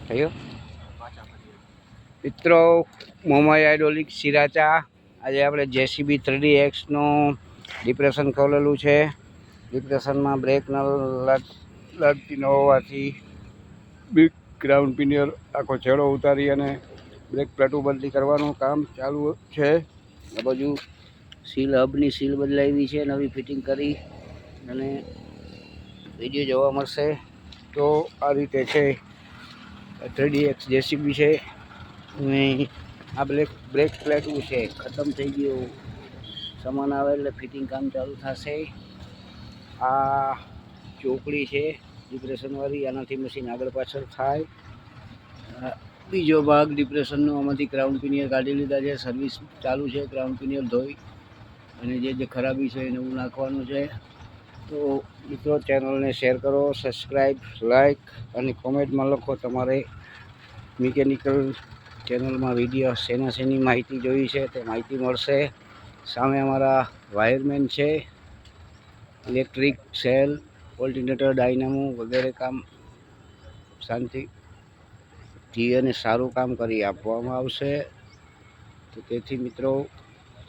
થયો મિત્રો, મોમાઈ હાઇડ્રોલિક સિરાચા. આજે આપણે JCB 3DXનું ડિપ્રેશન ખોલેલું છે. ડિપ્રેશનમાં બ્રેક ન લાગતી ન હોવાથી બિગ ગ્રાઉન્ડ પિનિયર આખો છેડો ઉતારી અને બ્રેક પ્લેટો બદલી કરવાનું કામ ચાલુ છે. આ બાજુ સીલ હબની સીલ બદલાવી છે, નવી ફિટિંગ કરી અને વિડીયો જોવા મળશે. તો આ રીતે છે 3DX JCB છે. અને આ બ્રેક પ્લેટું છે, ખતમ થઈ ગયું. સામાન આવે એટલે ફિટિંગ કામ ચાલુ થશે. આ ચોકડી છે ડિપ્રેશનવાળી, આનાથી મશીન આગળ પાછળ થાય. બીજો ભાગ ડિપ્રેશનનો, આમાંથી ગ્રાઉન્ડ પિનિયર કાઢી લીધા છે. સર્વિસ ચાલુ છે, ગ્રાઉન્ડ પિનિયર ધોઈ અને જે ખરાબી છે એને એવું નાખવાનું છે. તો મિત્રો, ચેનલને શેર કરો, સબસ્ક્રાઈબ, લાઈક અને કોમેન્ટમાં લખો તમારે મિકેનિકલ ચેનલમાં વિડીયો શેની માહિતી જોઈ છે તે માહિતી મળશે. સામે અમારા વાયરમેન છે. ઇલેક્ટ્રિક સેલ, ઓલ્ટરનેટર, ડાયનામો વગેરે કામ શાંતિથી અને સારું કામ કરી આપવામાં આવશે. તો તેથી મિત્રો,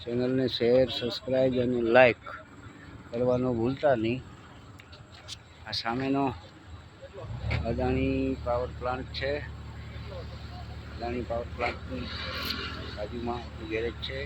ચેનલને શેર, સબસ્ક્રાઈબ અને લાઈક કરવાનું ભૂલતા નહીં. આ સામેનો અદાણી પાવર પ્લાન્ટ છે. અદાણી પાવર પ્લાન્ટની બાજુમાં ગેરેજ છે.